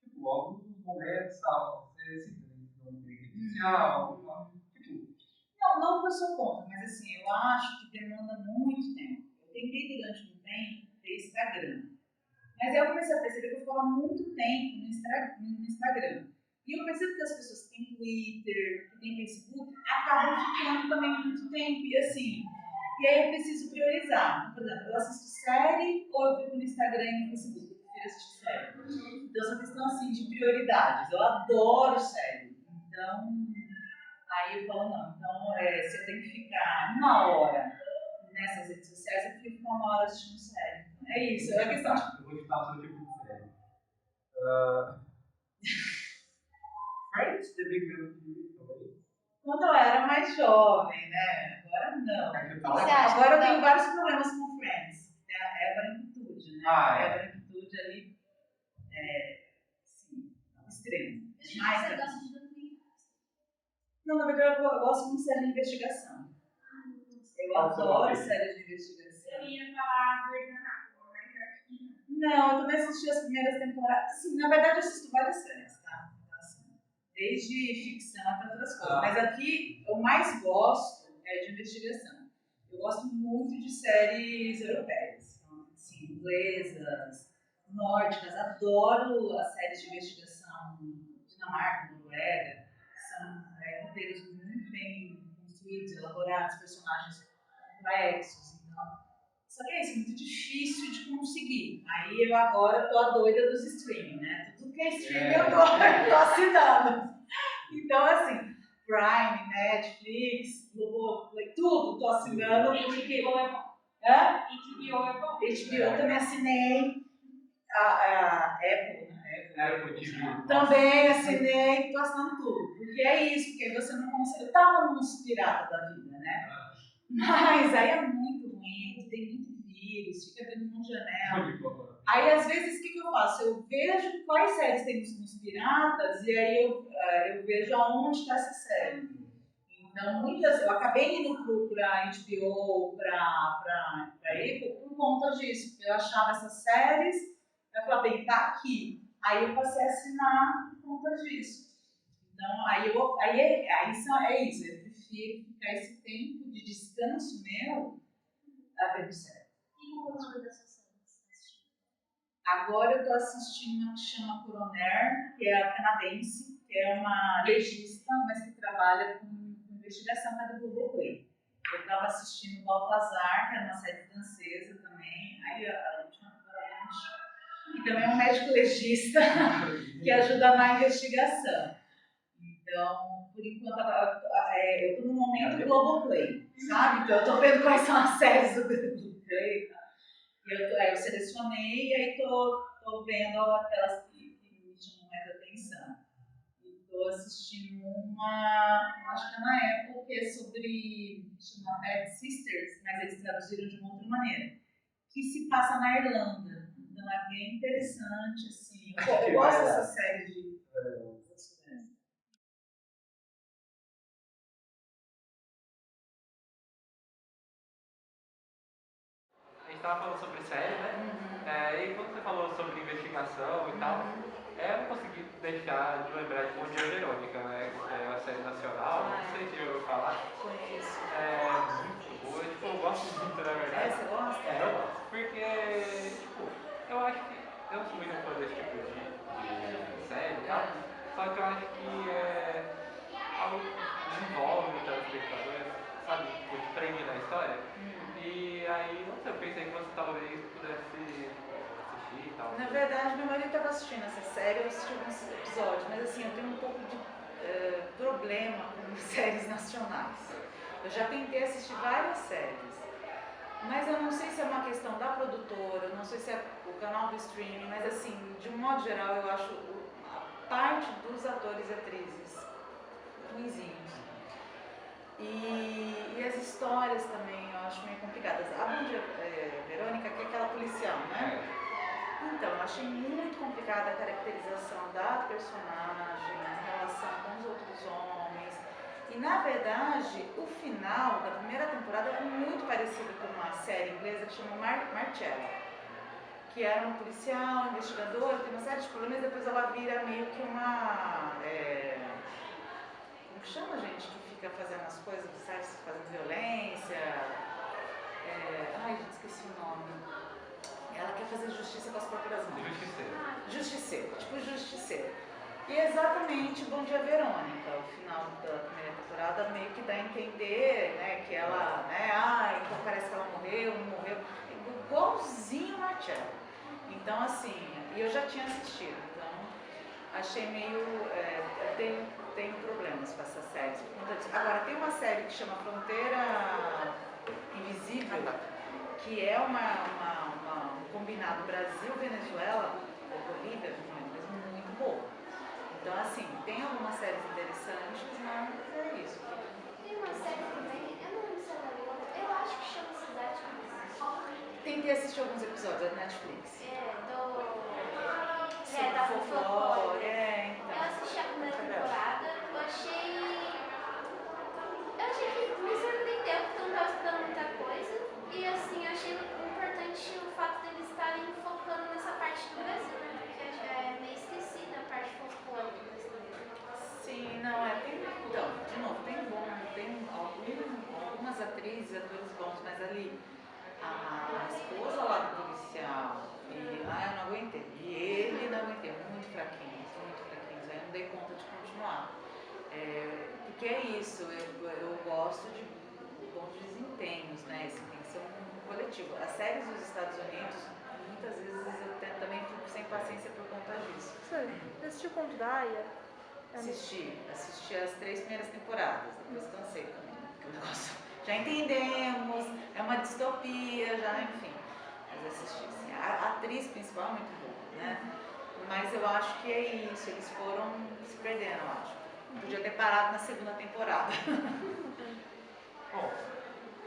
Tipo, alguns momentos, você simplesmente não tem rede social, Não que eu sou contra, mas assim, eu acho que demanda muito tempo. Eu tentei durante um tempo ter Instagram. Mas aí eu comecei a perceber que eu ficava muito tempo no Instagram. E eu percebo que as pessoas que têm Twitter, que têm Facebook, acabam ficando também muito tempo. E assim, e aí eu preciso priorizar. Então, por exemplo, eu assisto série ou eu fico no Instagram e no Facebook? Eu prefiro assistir série. Então, essa questão assim de prioridades. Eu adoro série. Então, aí eu falo, não. Então, se eu tenho que ficar 1 hora nessas redes sociais, eu prefiro ficar 1 hora assistindo série. É isso, é a questão de... Eu vou te falar sobre o tipo de série. Friends, The Big Bang Theory, talvez. Quando eu era mais jovem, né? Agora não. Agora eu tenho vários problemas com Friends. Tem a Eva Negritude, né? A Eva Negritude ali, sim, é um extremo. Mas você gosta de documentários? Não, na verdade eu gosto muito de série de investigação. Eu adoro séries de investigação. Eu ia falar Grey's Anatomy, mas acho que não. Não, eu também assisti as primeiras temporadas. Sim, na verdade eu assisto várias séries, tá? Então, assim, desde ficção até outras coisas. Mas aqui eu mais gosto de investigação. Eu gosto muito de séries europeias, assim, inglesas, nórdicas. Adoro as séries de investigação Dinamarca, Noruega. São roteiros muito bem construídos, elaborados, personagens complexos. Então, só que é isso, muito difícil de conseguir. Aí eu agora tô a doida dos streaming, né? Tudo que é streaming eu tô assinando. Então, assim, Prime, Netflix, Globoplay, tudo tô assinando. HBO é bom. Hã? HBO é bom. HBO também assinei. A Apple, né? Apple TV. Também assinei, tô assinando tudo. Porque é isso, porque você não consegue. Eu tava nos pirata da vida, né? Mas aí é muito ruim, tem muito vírus, fica abrindo uma janela. Aí às vezes o que eu faço? Eu vejo quais séries tem nos piratas e aí eu vejo aonde está essa série. Então eu acabei indo pra HBO, pra Apple por conta disso, porque eu achava essas séries, eu falei, bem, tá aqui. Aí eu passei a assinar por conta disso. Então aí é isso, eu prefiro ficar esse tempo de descanso meu a ver série. E qual é o nome dessas séries? Agora eu tô assistindo uma que chama Coroner, que é a canadense, que é uma legista, mas que trabalha com investigação, que é do Globoplay. Eu estava assistindo Baltazar, que é uma série francesa também, aí a última temporada, e também é um médico legista que ajuda na investigação. Então, por enquanto, eu estou no momento Globoplay, sabe? Então eu estou vendo quais são as séries do Globoplay. Eu selecionei e aí estou vendo aquelas que me chamam mais atenção. Estou assistindo uma, acho que é na Apple, que é sobre, chama Bad Sisters, mas eles traduziram de uma outra maneira, que se passa na Irlanda. Então é bem interessante, assim. Eu gosto dessa série de... A gente estava falando sobre série, né? E quando você falou sobre investigação e tal, eu não consegui deixar de lembrar de Bom Dia Verônica, né? É uma série nacional, não sei se já ouviu falar. Conheço. É muito boa, tipo, eu gosto muito, na verdade. Você gosta? Eu gosto, porque, tipo, eu acho que, eu não sou muito fã desse tipo de série e tal, só que eu acho que é algo que desenvolve o telespectador, sabe? Tipo, te prende na história. E aí, não sei, eu pensei que você talvez pudesse assistir e tal. Na verdade, meu marido estava assistindo essa série, eu assisti alguns episódios, mas assim, eu tenho um pouco de problema com séries nacionais. Eu já tentei assistir várias séries, mas eu não sei se é uma questão da produtora, eu não sei se é o canal do streaming, mas assim, de um modo geral, eu acho a parte dos atores e atrizes ruinzinhos. E as histórias também eu acho meio complicadas. A Bom Dia Verônica, que é aquela policial, né? Então, eu achei muito complicada a caracterização da personagem, a relação com os outros homens. E, na verdade, o final da primeira temporada foi muito parecido com uma série inglesa que chama Marcella, que era uma policial, investigadora, tem uma série de problemas, e depois ela vira meio que uma... como chama, gente, que fica fazendo as coisas, sabe, fazendo violência... ai, gente, esqueci o nome. Ela quer fazer justiça com as próprias mãos. Justiceiro, tipo justiceiro. E exatamente Bom Dia Verônica, o final da primeira temporada meio que dá a entender, né, que ela, né, então parece que ela morreu, não morreu, igualzinho Marcella. Então, assim, e eu já tinha assistido, então achei meio, tenho problemas com essas séries por conta disso. Agora, tem uma série que chama Fronteira Invisível, que é um combinado Brasil-Venezuela, ou Bolívia, não lembro, mas muito boa. Então, assim, tem algumas séries interessantes, mas é isso. Tem uma série também, eu não lembro se ela é boa, eu acho que chama Cidade Invisível. Tentei assistir alguns episódios da Netflix. Da Folclore. Então. Eu assisti a primeira temporada, eu achei que me surpreendeu, porque eu não estava esperando muita coisa. E assim, eu achei importante o fato deles estarem focando nessa parte do Brasil, né? Porque já é meio esquecida a parte folclórica brasileira. Sim, não, então, de novo, tem algumas atrizes e atores bons, mas ali a esposa lá do policial, eu não aguentei. E ele não aguentei, muito fraquinhos, aí eu não dei conta de continuar. Porque é isso, eu gosto de bons desempenhos, né? Isso tem que ser um coletivo. As séries dos Estados Unidos, muitas vezes eu também fico sem paciência por conta disso. Você assistiu Conto da Aia? Assisti as 3 primeiras temporadas, depois cansei também, porque o negócio já entendemos, é uma distopia, já, enfim. Mas assisti, assim, a atriz principal é muito boa, né? Mas eu acho que é isso, eles foram se perdendo, eu acho. Podia ter parado na segunda temporada. Bom,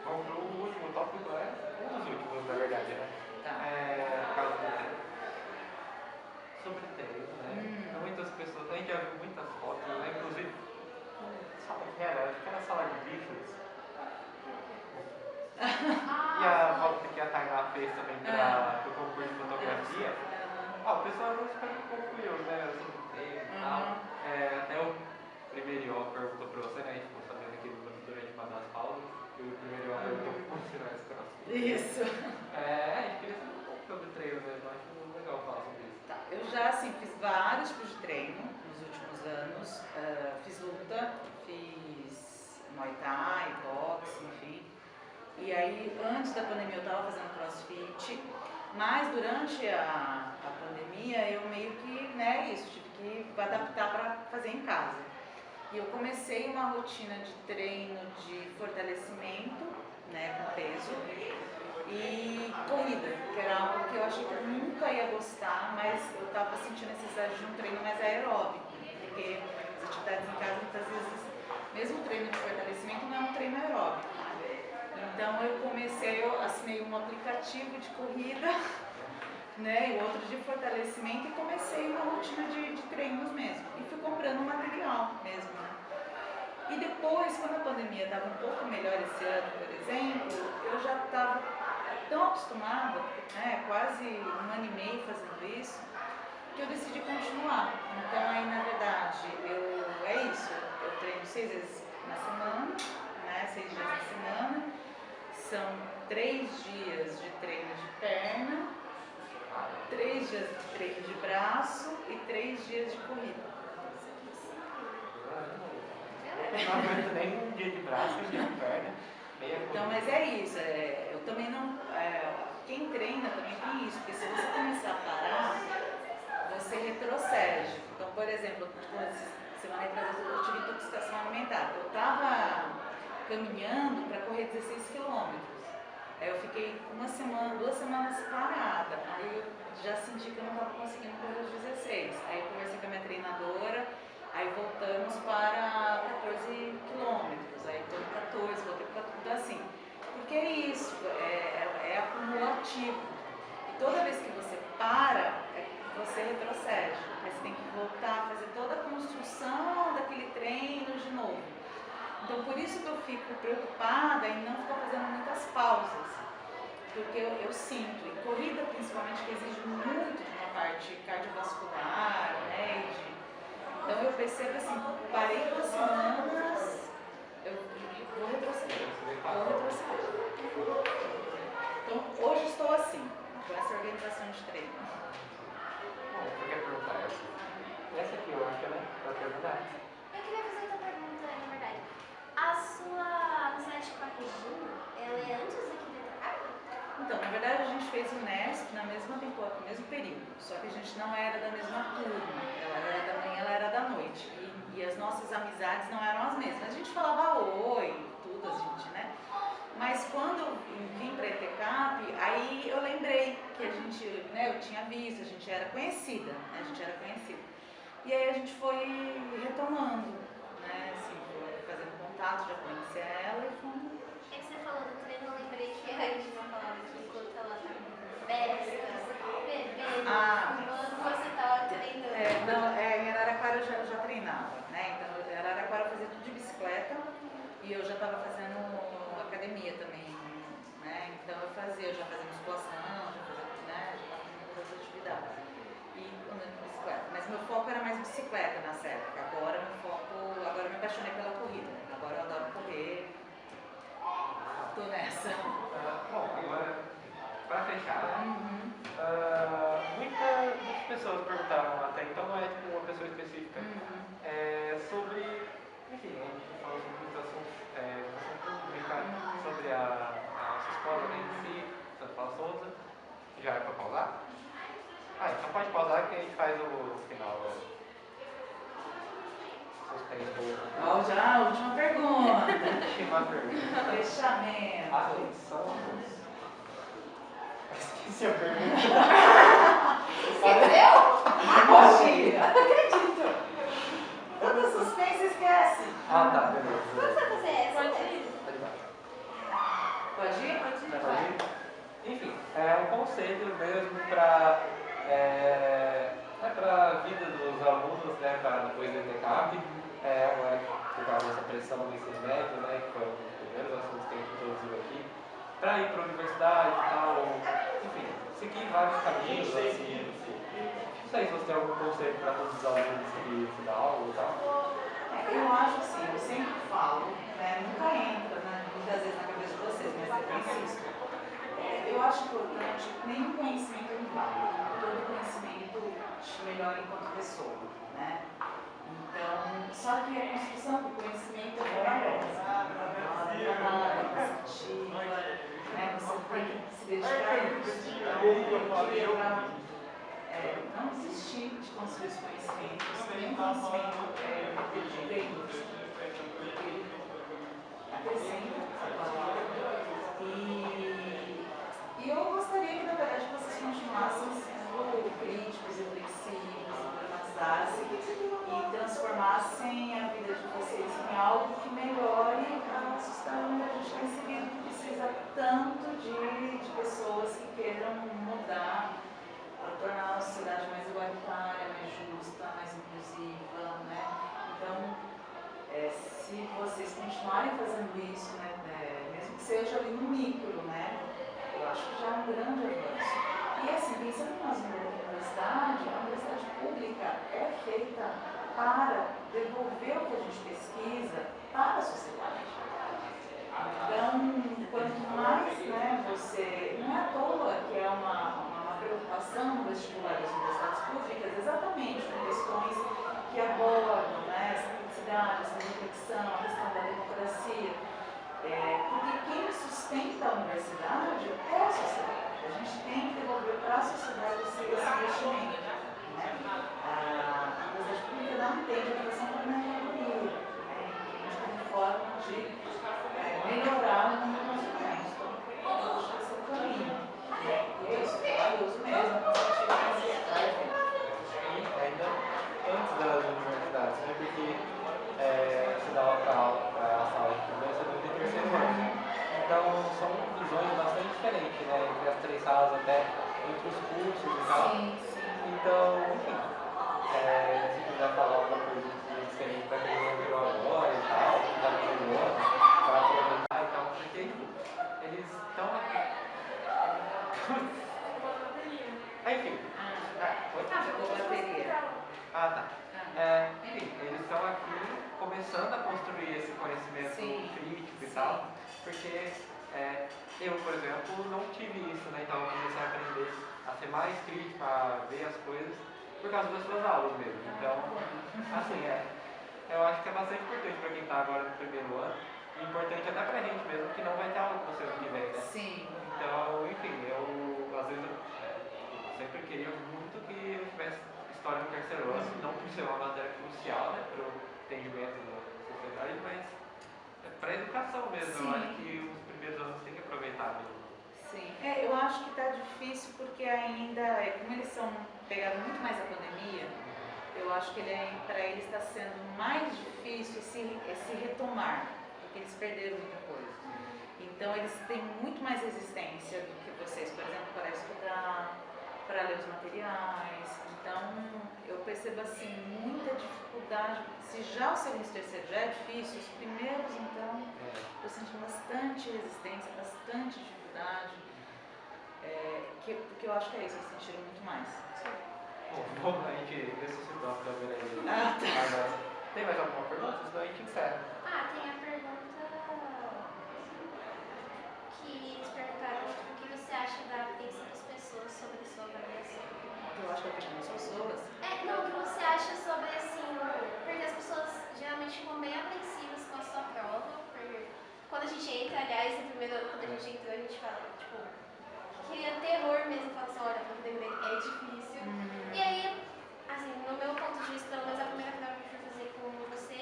vamos para o último tópico, um dos últimos, na verdade, né? Por causa do treino. Sobre treino, né? Muitas pessoas, a gente já viu muitas fotos, né? Inclusive, sabe o que era? Acho que era a sala de bichos. E a foto que a Tainá fez também para o concurso de fotografia. O pessoal não super concluiu, né? Sobre o treino e tal. Até o primeiro perguntou para você, né? A gente ficou sabendo aqui durante uma das pausas, que o primeiro perguntou como será esse crossfit. Isso. A gente queria saber um pouco sobre treino mesmo, acho legal falar sobre isso. Tá, eu já, assim, fiz vários tipos de treino nos últimos anos. Fiz luta, fiz Muay Thai, boxe, enfim. E aí, antes da pandemia, eu estava fazendo crossfit, mas durante a pandemia, eu meio que, né, tive que adaptar para fazer em casa. E eu comecei uma rotina de treino de fortalecimento, né, com peso, e corrida, que era algo que eu achei que eu nunca ia gostar, mas eu estava sentindo a necessidade de um treino mais aeróbico, porque as atividades em casa, muitas vezes, mesmo o treino de fortalecimento não é um treino aeróbico. Então eu assinei um aplicativo de corrida, né, e outro de fortalecimento, e comecei uma rotina de treinos mesmo. E fui comprando material mesmo, né? E depois, quando a pandemia estava um pouco melhor esse ano, por exemplo, eu já estava tão acostumada, né, quase 1 ano e meio fazendo isso, que eu decidi continuar. Então aí, na verdade, é isso, eu treino 6 vezes na semana, né, 6 dias na semana, são 3 dias de treino de perna, 3 dias de treino de braço e 3 dias de corrida. Não aguento nem um dia de braço, um dia de perna. Então, mas é isso, eu também não. Quem treina também tem isso, porque se você começar a parar, você retrocede. Então, por exemplo, semana atrás eu tive intoxicação alimentar. Eu estava caminhando para correr 16 quilômetros. Aí eu fiquei 1 semana, 2 semanas parada. Aí eu já senti que eu não estava conseguindo correr os 16. Aí eu conversei com a minha treinadora. Aí voltamos para 14 quilômetros, aí estou no 14, voltei para tudo assim. Porque é isso, é acumulativo. E toda vez que você para, preocupada em não ficar fazendo muitas pausas, porque eu sinto, e corrida principalmente, que exige muito de uma parte cardiovascular, né? Então eu percebo assim, parei 2 semanas, eu vou retroceder. Então hoje estou assim, com essa organização de treino. Bom, você quer perguntar essa? Essa aqui eu acho, né? Pra perguntar. Eu queria fazer outra pergunta, na verdade. A sua amizade com a Regina, ela é antes aqui da Itacapa? Então, na verdade a gente fez o NESP na mesma temporada, no mesmo período, só que a gente não era da mesma turma, ela era da manhã, ela era da noite, e as nossas amizades não eram as mesmas. A gente falava oi, tudo, a gente, né? Mas quando eu vim para a ETCAP, aí eu lembrei que a gente, né, eu tinha visto, a gente era conhecida, né, a gente era conhecida. E aí a gente foi retomando, né, assim, foi fazendo contato, já conhecia ela e fomos. É que você falou do treino, eu lembrei que a Regina falava que enquanto ela tá com festa, bebendo, fumando, você tava treinando. Em Araraquara eu já treinava, né? Então em Araraquara eu fazia tudo de bicicleta e eu já estava fazendo academia também, né? Então eu já fazia musculação, já fazia, né? Já estava fazendo outras atividades. E andando de bicicleta. Mas meu foco era mais bicicleta nessa época. Agora eu me apaixonei pela corrida. Agora eu adoro correr. Tô nessa. Bom, agora, para fechar, muitas pessoas perguntaram até, então não é tipo uma pessoa específica, sobre, enfim, a gente falou sobre muitos assuntos, educação pública, sobre a nossa escola, né, em si, Santa Paula Souza. Já é para pausar? Então pode pausar que a gente faz o final. Já, a última pergunta. Última pergunta. Fechamento. Atenção. Esqueci a pergunta. Esqueceu? Não acredito. Todo suspense esquece. Tá, beleza. Quando você vai fazer essa? Pode ir? Pode ir? Enfim, é um conselho mesmo para a vida dos alunos, né, para depois do ETCAP, por causa dessa pressão do ensino médio, né, que foi um dos primeiros assuntos que a gente introduziu aqui, para ir para a universidade e tal, enfim, seguir vários caminhos, assim. Não sei se você tem algum conselho para todos os alunos que estudam aula e tal. Eu acho assim, eu sempre falo, né, nunca entra, né, muitas vezes na cabeça de vocês, mas eu insisto. Eu acho importante, nenhum conhecimento é igual, todo conhecimento te melhora enquanto pessoa, né? Então, só que a construção do conhecimento é trabalhosa, é cansativa, né? Você tem que se dedicar a isso. Então, eu queria não desistir de construir esse conhecimento, nenhum conhecimento de veículos, porque acrescenta a palavra. E eu gostaria que, na verdade, vocês continuassem sendo críticos, reflexivos, problematizassem e transformassem a vida de vocês em algo que melhore a sociedade onde a gente está inserido, que precisa tanto de pessoas que queiram mudar, para tornar a sociedade mais igualitária, mais justa, mais inclusiva, né? Então, se vocês continuarem fazendo isso, né, mesmo que seja ali no micro, né, eu acho que já é um grande avanço. E assim, pensando em nós na universidade, a universidade pública é feita para devolver o que a gente pesquisa para a sociedade. Então, quanto mais, né, você... Não é à toa que é uma preocupação no vestibular das universidades públicas, exatamente com questões que abordam, né, essa criticidade, essa reflexão, a questão da democracia. Porque quem sustenta a universidade é a sociedade. A gente tem que devolver para a sociedade esse investimento. Né? A universidade pública não entende a educação como mercadoria, né? Entende como forma de melhorar o mundo que nós vivemos. Então, eu acho que esse é o caminho. E é isso, é valioso mesmo. Ainda antes das universidades, né? Porque você dá aula para a sala de primeiro, segundo e terceiro ano. Então são visões bastante diferentes, né? Entre as 3 salas até entre os cursos e tal. Sim, sim. Ah, tá. Enfim, eles estão aqui começando a construir esse conhecimento Sim. crítico e tal, porque eu, por exemplo, não tive isso, né? Então eu comecei a aprender a ser mais crítico, a ver as coisas por causa das suas aulas mesmo. Então, assim, eu acho que é bastante importante para quem está agora no primeiro ano, e importante até para a gente mesmo, que não vai ter aula com você ano que vem, né? Sim. Então, enfim, eu às vezes eu sempre queria muito que eu tivesse história no terceiro ano, não por ser uma matéria crucial, né, para o entendimento da sociedade, mas para a educação mesmo. Sim. Eu acho que os primeiros anos tem que aproveitar mesmo. Sim, eu acho que está difícil porque ainda, como eles pegaram muito mais a pandemia, eu acho que para eles está sendo mais difícil esse retomar, porque eles perderam muita coisa. Então eles têm muito mais resistência do que vocês, por exemplo, para estudar, para ler os materiais. Então eu percebo assim muita dificuldade. Se já o segundo e o terceiro já é difícil, os primeiros então eu senti bastante resistência, bastante dificuldade. Porque eu acho que é isso, eles sentiram muito mais. Bom, a gente ressuscitou a câmera aí. Ah, tá. Agora, tem mais alguma pergunta? Senão a gente encerra. Tem a pergunta que eles perguntaram o que você acha da crença das pessoas sobre a sua avaliação. Eu acho que eu tenho as pessoas. Não, o que você acha sobre assim, porque as pessoas geralmente ficam bem apreensivas com a sua prova, porque quando a gente entra, aliás, no primeiro ano, quando a gente entrou, a gente fala, tipo, que é terror mesmo, fala assim, olha, a prova é difícil. E aí, assim, no meu ponto de vista, pelo menos a primeira prova que eu fui fazer com você,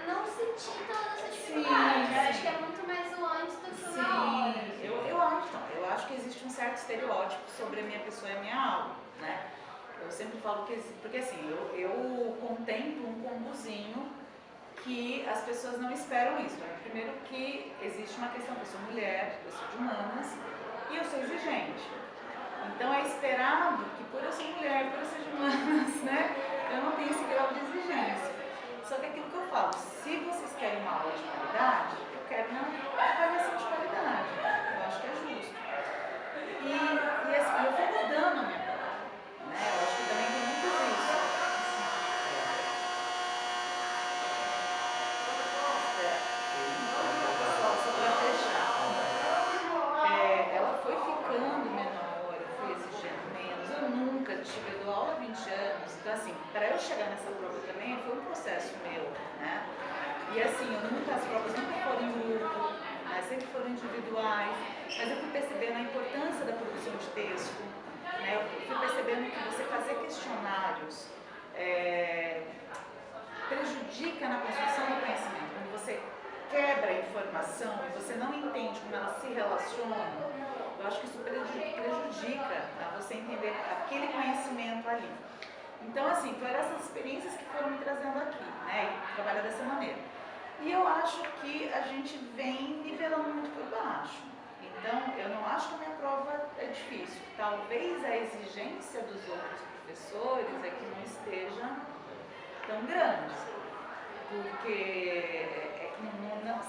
não senti toda essa dificuldade. Eu acho que é muito mais o antes do que o na hora. Eu acho que existe um certo estereótipo sobre a minha pessoa e a minha aula, né? Eu sempre falo que, porque assim, eu contemplo um combozinho que as pessoas não esperam isso, né? Primeiro que existe uma questão, eu sou mulher, eu sou de humanas e eu sou exigente. Então é esperado que por eu ser mulher, por eu ser de humanas, né, eu não tenho esse grau de exigência. Só que aquilo que eu falo, se vocês querem uma aula de qualidade, eu quero uma avaliação de qualidade. Eu acho que é justo. E assim, eu vou mudando a minha prova, né? Eu acho que também tem muito isso. Só para fechar. Ela foi ficando menor, eu fui exigindo menos. Eu nunca tive, eu dou aula há 20 anos, então assim, para eu chegar nessa prova também foi um processo meu, né? E assim, as provas nunca foram em grupo, né? Sempre foram individuais, mas eu fui percebendo a importância da produção de texto, né? Eu fui percebendo que você fazer questionários prejudica na construção do conhecimento. Quando você quebra a informação e você não entende como ela se relaciona, eu acho que isso prejudica você entender aquele conhecimento ali. Então, assim, foram essas experiências que foram me trazendo aqui, né, e trabalhar dessa maneira. E eu acho que a gente vem nivelando muito por baixo. Então, eu não acho que a minha prova é difícil. Talvez a exigência dos outros professores é que não esteja tão grande. Porque,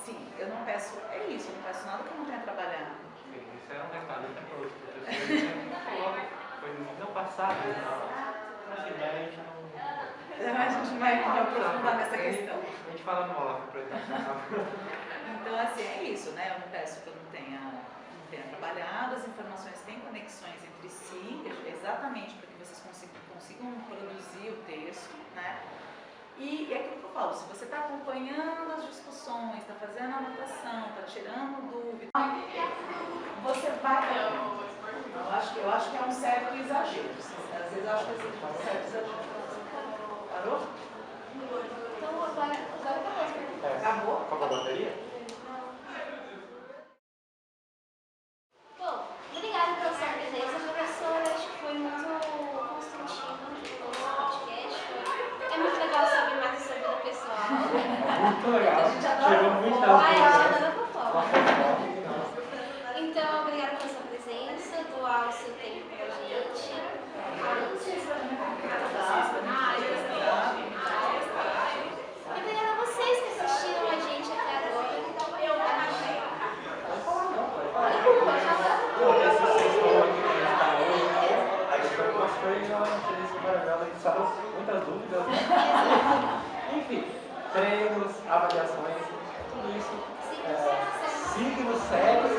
sim, eu não peço, é isso, eu não peço nada que eu não tenha trabalhado. Sim, isso é um recado até para os professores, né? Coloca coisas não passadas, assim, mas a gente não... A gente vai aprofundar nessa questão. A gente fala no off para Então, assim, é isso, né? Eu não peço que eu não tenha trabalhado, as informações têm conexões entre si, exatamente para que vocês consigam produzir o texto, né? E é aquilo que eu falo, se você está acompanhando as discussões, está fazendo anotação, está tirando dúvidas, você vai... Eu acho que é um certo exagero. Às vezes eu acho que é um certo exagero. Parou? Então agora Acabou? Acabou a bateria? Bom, obrigada pela sua presença, professora. Acho que foi muito construtivo o nosso podcast. É muito legal saber mais sobre o pessoal. Muito legal. A gente adora Tirou muitas fofoca. A gente dúvidas. adora fofoca. Então, obrigada pela sua presença, doar o seu tempo pra gente. E obrigada a vocês que assistiram a gente até agora. Esse vocês estão aqui no canal hoje, foi uma experiência maravilhosa tiraram muitas dúvidas, né? Enfim, treinos, avaliações, tudo isso. Signos sérios,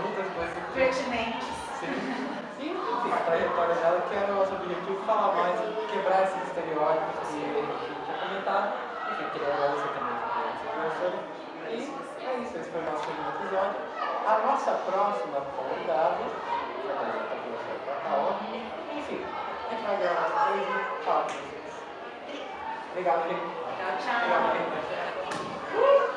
muitas coisas. Pertinentes. Sim. E, enfim, a trajetória dela, que era o nosso objetivo, falar mais, quebrar esses estereótipos que a gente tinha comentado. Enfim, queria agradecer também por essa professora. E é isso, esse foi o nosso segundo episódio. A nossa próxima convidada, já vai estar com você para cá, enfim, a gente vai gravar depois e falar com vocês. Obrigado, gente. Tchau, tchau. Obrigado, gente.